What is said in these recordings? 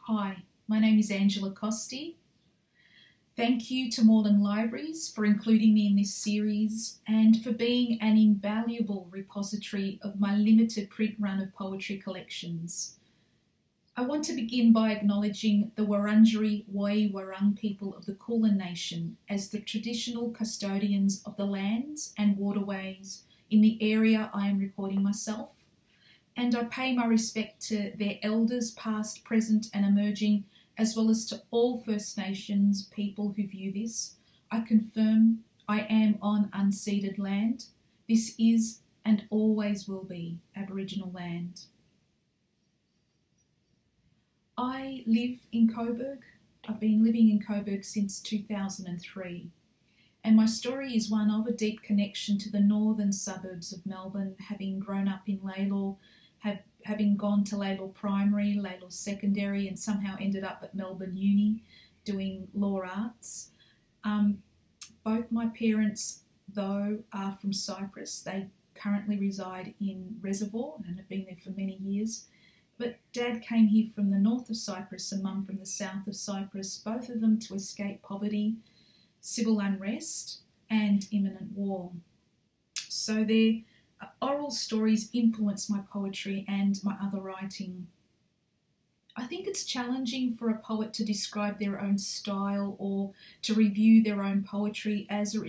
Hi, my name is Angela Costi. Thank you to Moreland Libraries for including me in this series and for being an invaluable repository of my limited print run of poetry collections. I want to begin by acknowledging the Wurundjeri Woi Wurrung people of the Kulin Nation as the traditional custodians of the lands and waterways in the area I am recording myself. And I pay my respect to their elders past, present and emerging, as well as to all First Nations people who view this. I confirm I am on unceded land. This is and always will be Aboriginal land. I live in Coburg. I've been living in Coburg since 2003. And my story is one of a deep connection to the northern suburbs of Melbourne, having grown up in Lalor, having gone to Lalor Primary, Lalor Secondary, and somehow ended up at Melbourne Uni doing law arts. Both my parents, though, are from Cyprus. They currently reside in Reservoir and have been there for many years. But Dad came here from the north of Cyprus and Mum from the south of Cyprus, both of them to escape poverty, civil unrest and imminent war. So their oral stories influence my poetry and my other writing. I think it's challenging for a poet to describe their own style or to review their own poetry, as for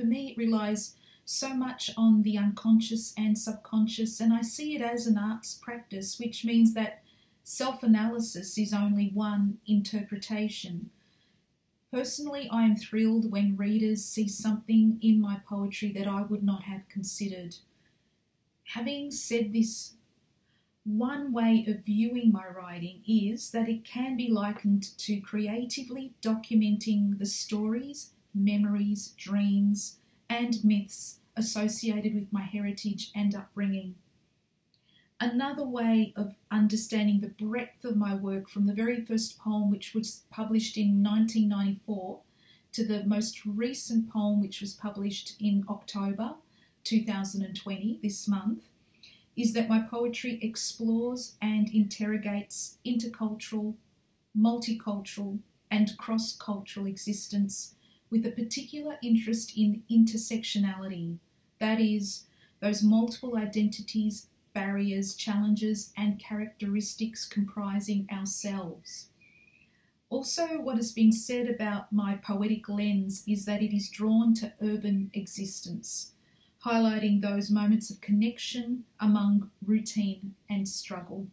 me it relies so much on the unconscious and subconscious, and I see it as an arts practice, which means that self-analysis is only one interpretation. Personally, I am thrilled when readers see something in my poetry that I would not have considered. Having said this, one way of viewing my writing is that it can be likened to creatively documenting the stories, memories, dreams, and myths associated with my heritage and upbringing. Another way of understanding the breadth of my work, from the very first poem which was published in 1994 to the most recent poem which was published in October 2020, this month, is that my poetry explores and interrogates intercultural, multicultural and cross-cultural existence with a particular interest in intersectionality, that is, those multiple identities, barriers, challenges and characteristics comprising ourselves. Also, what has been said about my poetic lens is that it is drawn to urban existence, highlighting those moments of connection among routine and struggle.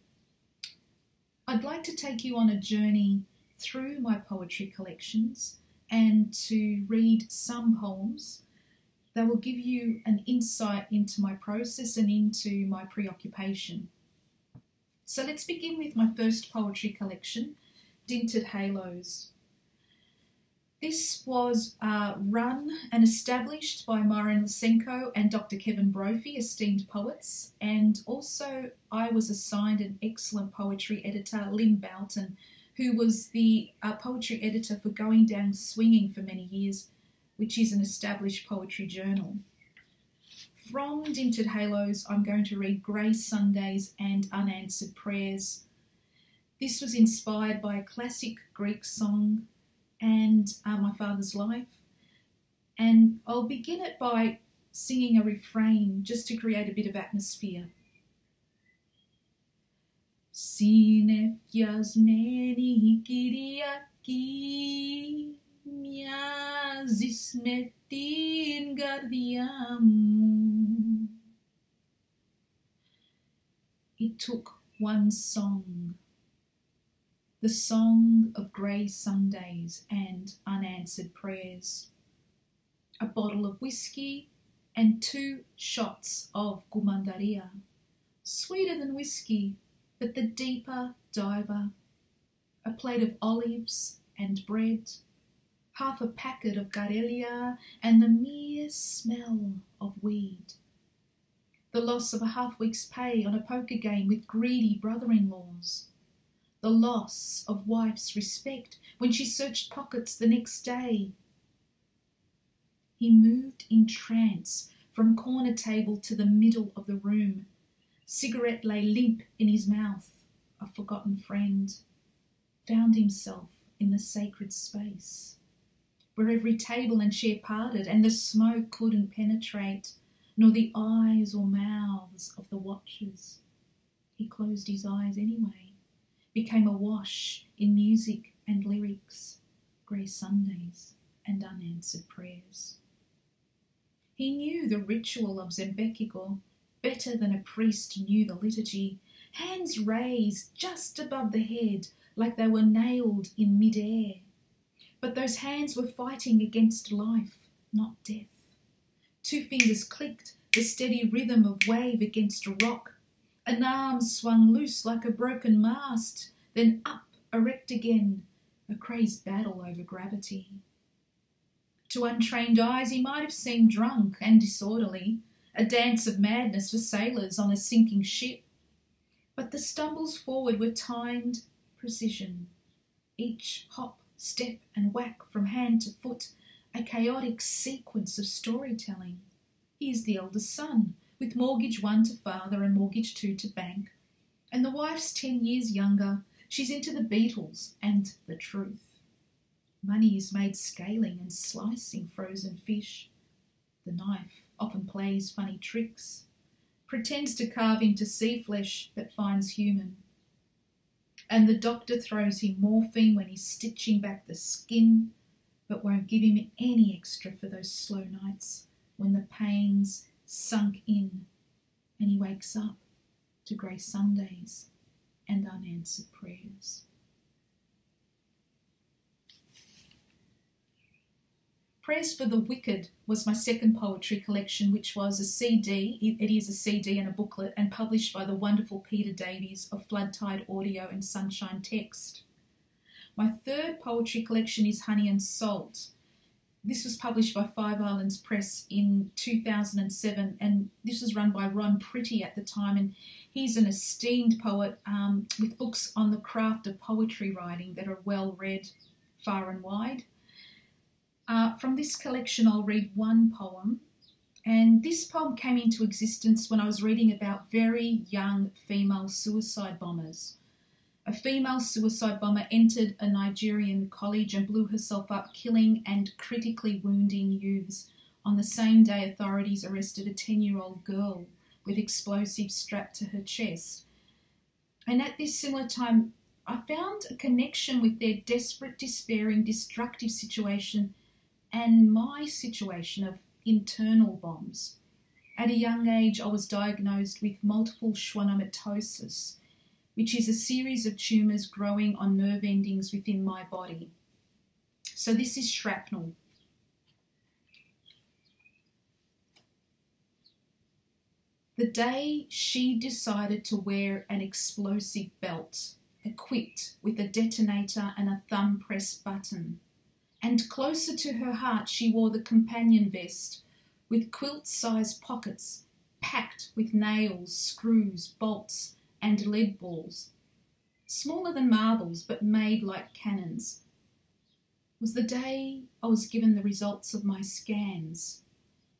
I'd like to take you on a journey through my poetry collections and to read some poems that will give you an insight into my process and into my preoccupation. So let's begin with my first poetry collection, Dinted Halos. This was run and established by Myron Lysenko and Dr. Kevin Brophy, esteemed poets, and also I was assigned an excellent poetry editor, Lynn Boughton, who was the poetry editor for Going Down Swinging for many years, which is an established poetry journal. From Dinted Halos, I'm going to read Grey Sundays and Unanswered Prayers. This was inspired by a classic Greek song and my father's life. And I'll begin it by singing a refrain just to create a bit of atmosphere. Συνεφιασμένη Κυριακή, μοιάζεις με την καρδιά μου. It took one song, the song of grey Sundays and unanswered prayers, a bottle of whiskey and 2 shots of gumandaria, sweeter than whiskey, but the deeper diver, a plate of olives and bread, half a packet of Garelia and the mere smell of weed. The loss of a half-week's pay on a poker game with greedy brother-in-laws. The loss of wife's respect when she searched pockets the next day. He moved in trance from corner table to the middle of the room. Cigarette lay limp in his mouth, a forgotten friend. found himself in the sacred space, where every table and chair parted and the smoke couldn't penetrate, nor the eyes or mouths of the watchers. He closed his eyes anyway, became awash in music and lyrics, grey Sundays and unanswered prayers. He knew the ritual of Zembekigo better than a priest knew the liturgy, hands raised just above the head like they were nailed in mid-air. But those hands were fighting against life, not death. Two fingers clicked, the steady rhythm of wave against a rock. An arm swung loose like a broken mast, then up, erect again, a crazed battle over gravity. To untrained eyes he might have seemed drunk and disorderly, a dance of madness for sailors on a sinking ship. But the stumbles forward were timed precision, each hop, step and whack from hand to foot, a chaotic sequence of storytelling. He is the eldest son, with mortgage 1 to father and mortgage 2 to bank, and the wife's 10 years younger. She's into the Beatles and the truth. Money is made scaling and slicing frozen fish. The knife often plays funny tricks, pretends to carve into sea flesh but finds human. And the doctor throws him morphine when he's stitching back the skin, but won't give him any extra for those slow nights when the pain's sunk in and he wakes up to grey Sundays and unanswered prayers. Prayers for the Wicked was my second poetry collection, which was a CD. It is a CD and a booklet, and published by the wonderful Peter Davies of Floodtide Audio and Sunshine Text. My third poetry collection is Honey and Salt. This was published by Five Islands Press in 2007, and this was run by Ron Pretty at the time, and he's an esteemed poet with books on the craft of poetry writing that are well read far and wide. From this collection I'll read one poem, and this poem came into existence when I was reading about very young female suicide bombers. A female suicide bomber entered a Nigerian college and blew herself up, killing and critically wounding youths. On the same day, authorities arrested a 10-year-old girl with explosives strapped to her chest. And at this similar time, I found a connection with their desperate, despairing, destructive situation and my situation of internal bombs. At a young age, I was diagnosed with multiple schwannomatosis, which is a series of tumours growing on nerve endings within my body. So this is shrapnel. The day she decided to wear an explosive belt, equipped with a detonator and a thumb press button, and closer to her heart she wore the companion vest with quilt-sized pockets packed with nails, screws, bolts and lead balls, smaller than marbles but made like cannons. It was the day I was given the results of my scans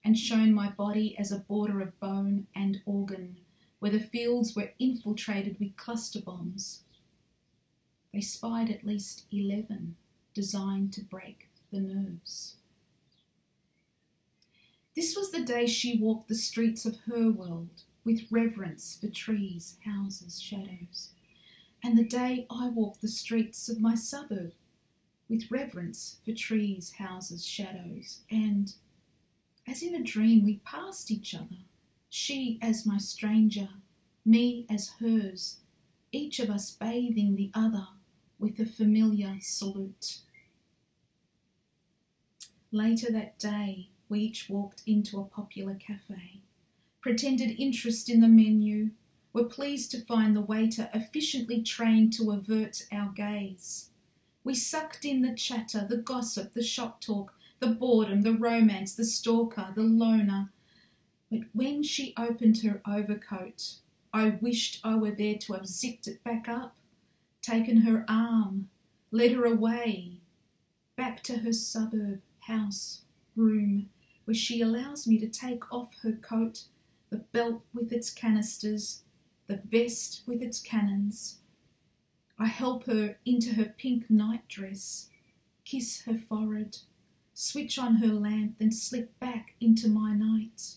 and shown my body as a border of bone and organ where the fields were infiltrated with cluster bombs. They spied at least 11 designed to break the nerves. This was the day she walked the streets of her world with reverence for trees, houses, shadows, and the day I walked the streets of my suburb with reverence for trees, houses, shadows, and as in a dream we passed each other, she as my stranger, me as hers, each of us bathing the other with a familiar salute. Later that day, we each walked into a popular cafe, pretended interest in the menu, were pleased to find the waiter efficiently trained to avert our gaze. We sucked in the chatter, the gossip, the shop talk, the boredom, the romance, the stalker, the loner. But when she opened her overcoat, I wished I were there to have zipped it back up, taken her arm, led her away, back to her suburb, house, room, where she allows me to take off her coat, the belt with its canisters, the vest with its cannons, I help her into her pink nightdress, kiss her forehead, switch on her lamp, then slip back into my night,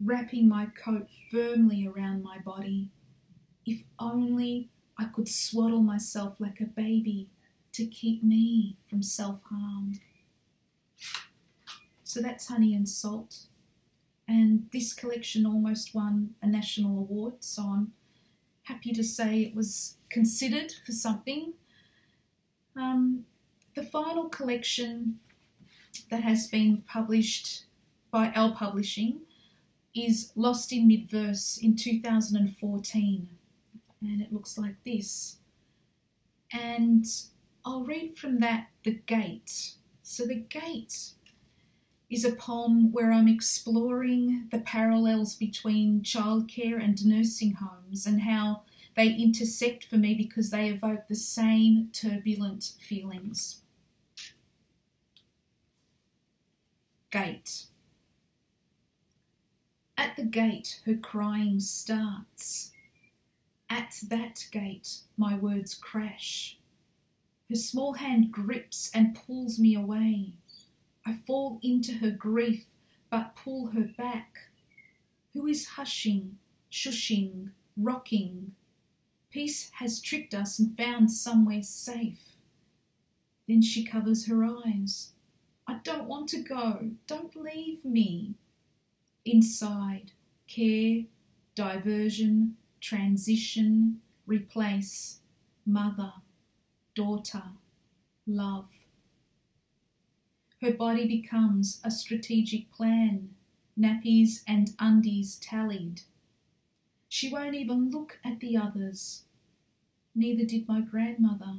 wrapping my coat firmly around my body. If only I could swaddle myself like a baby to keep me from self-harm. So that's Honey and Salt. And this collection almost won a national award, so I'm happy to say it was considered for something. The final collection that has been published by L Publishing is Lost in Mid-Verse in 2014, and it looks like this. And I'll read from that The Gate. So The Gate is a poem where I'm exploring the parallels between childcare and nursing homes and how they intersect for me because they evoke the same turbulent feelings. Gate. At the gate her crying starts. At that gate my words crash. Her small hand grips and pulls me away. I fall into her grief, but pull her back. Who is hushing, shushing, rocking? Peace has tricked us and found somewhere safe. Then she covers her eyes. I don't want to go. Don't leave me. Inside, care, diversion, transition, replace, mother, daughter, love. Her body becomes a strategic plan, nappies and undies tallied. She won't even look at the others. Neither did my grandmother.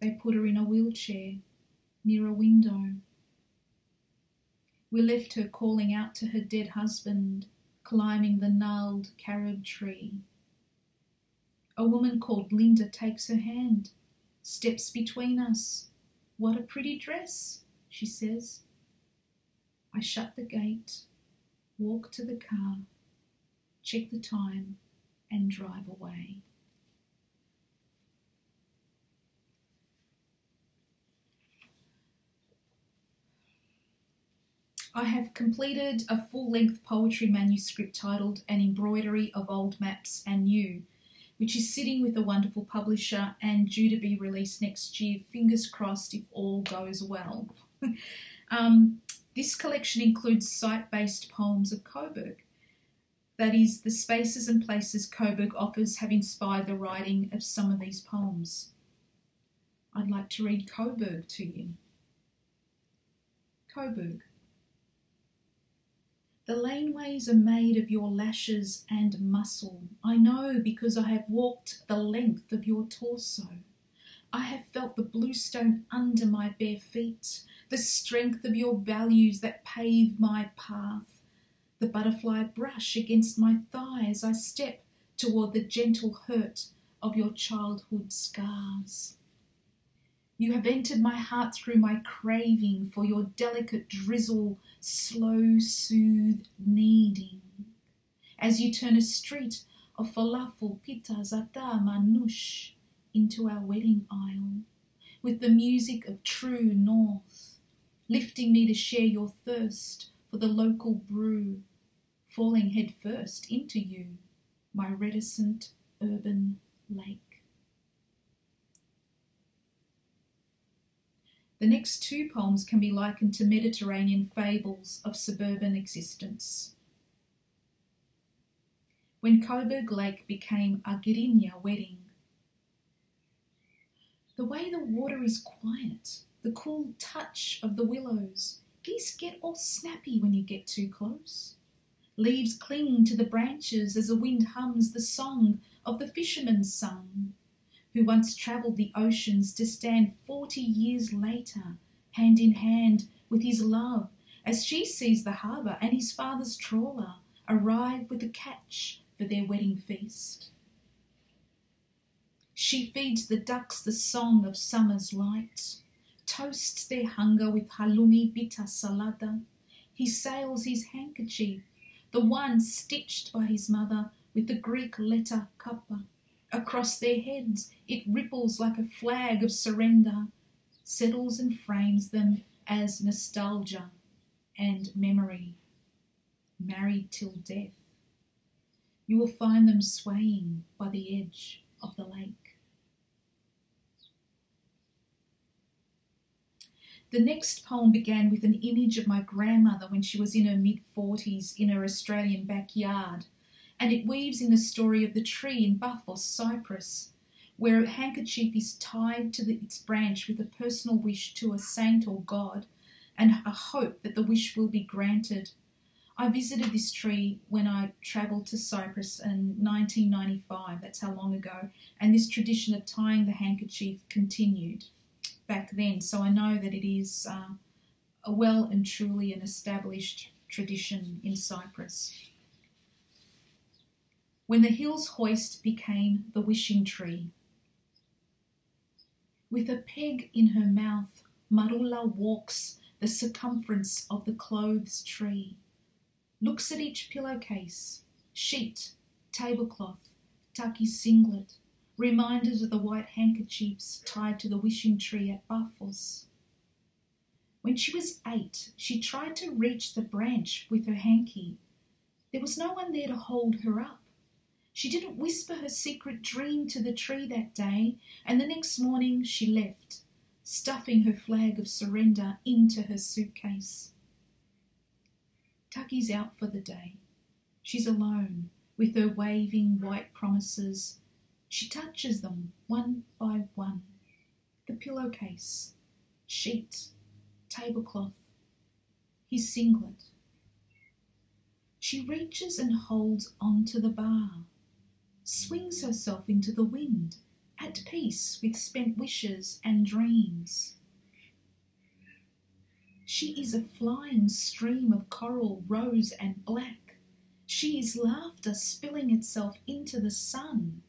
They put her in a wheelchair near a window. We left her calling out to her dead husband, climbing the gnarled carob tree. A woman called Linda takes her hand, steps between us. What a pretty dress, she says. I shut the gate, walk to the car, check the time and drive away. I have completed a full-length poetry manuscript titled An Embroidery of Old Maps and New, which is sitting with a wonderful publisher and due to be released next year, fingers crossed if all goes well. This collection includes site-based poems of Coburg. That is, the spaces and places Coburg offers have inspired the writing of some of these poems. I'd like to read Coburg to you. Coburg. The laneways are made of your lashes and muscle. I know because I have walked the length of your torso. I have felt the bluestone under my bare feet, the strength of your values that pave my path, the butterfly brush against my thigh as I step toward the gentle hurt of your childhood scars. You have entered my heart through my craving for your delicate drizzle, slow, soothed kneading. As you turn a street of falafel, pita, za'atar, manouche into our wedding aisle, with the music of true north, lifting me to share your thirst for the local brew, falling head first into you, my reticent urban lake. The next two poems can be likened to Mediterranean fables of suburban existence. When Coburg Lake became a Girinya wedding. The way the water is quiet, the cool touch of the willows. Geese get all snappy when you get too close. Leaves cling to the branches as the wind hums the song of the fisherman's son, who once travelled the oceans to stand 40 years later, hand in hand with his love, as she sees the harbour and his father's trawler arrive with a catch for their wedding feast. She feeds the ducks the song of summer's light, toasts their hunger with halloumi bita salada. He sails his handkerchief, the one stitched by his mother with the Greek letter kappa, Across their heads it ripples like a flag of surrender, settles and frames them as nostalgia and memory, married till death. You will find them swaying by the edge of the lake. The next poem began with an image of my grandmother when she was in her mid-40s in her Australian backyard, and it weaves in the story of the tree in Buffos, Cyprus, where a handkerchief is tied to its branch with a personal wish to a saint or god and a hope that the wish will be granted. I visited this tree when I travelled to Cyprus in 1995, that's how long ago, and this tradition of tying the handkerchief continued back then, so I know that it is a well and truly an established tradition in Cyprus. When the hill's hoist became the wishing tree. With a peg in her mouth, Marula walks the circumference of the clothes tree, looks at each pillowcase, sheet, tablecloth, Taki's singlet, reminders of the white handkerchiefs tied to the wishing tree at Buffos. When she was 8, she tried to reach the branch with her hanky. There was no one there to hold her up. She didn't whisper her secret dream to the tree that day, and the next morning she left, stuffing her flag of surrender into her suitcase. Taki's out for the day. She's alone, with her waving white promises. She touches them one by one. The pillowcase, sheet, tablecloth, his singlet. She reaches and holds onto the bar, swings herself into the wind, at peace with spent wishes and dreams. She is a flying stream of coral, rose and black. She is laughter spilling itself into the sun.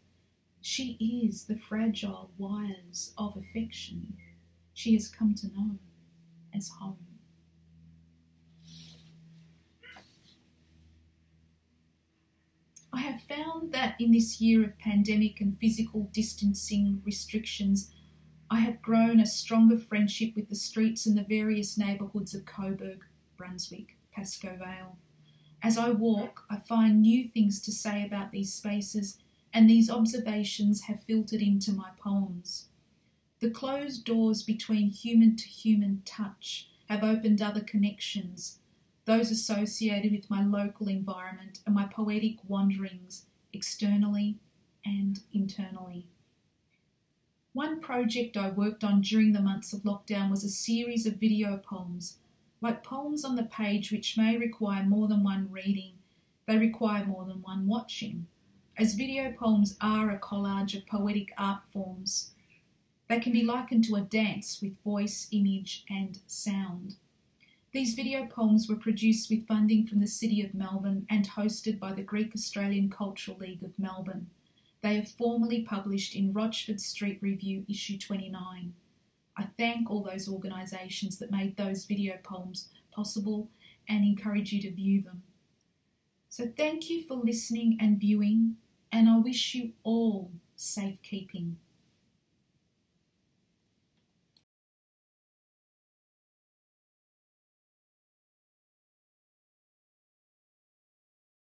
She is the fragile wires of affection she has come to know as home. I have found that in this year of pandemic and physical distancing restrictions, I have grown a stronger friendship with the streets and the various neighbourhoods of Coburg, Brunswick, Pascoe Vale. As I walk, I find new things to say about these spaces, and these observations have filtered into my poems. The closed doors between human to human touch have opened other connections, those associated with my local environment and my poetic wanderings externally and internally. One project I worked on during the months of lockdown was a series of video poems. Like poems on the page which may require more than one reading, they require more than one watching. As video poems are a collage of poetic art forms, they can be likened to a dance with voice, image and sound. These video poems were produced with funding from the City of Melbourne and hosted by the Greek-Australian Cultural League of Melbourne. They are formally published in Rochford Street Review, issue 29. I thank all those organisations that made those video poems possible and encourage you to view them. So thank you for listening and viewing, and I wish you all safekeeping.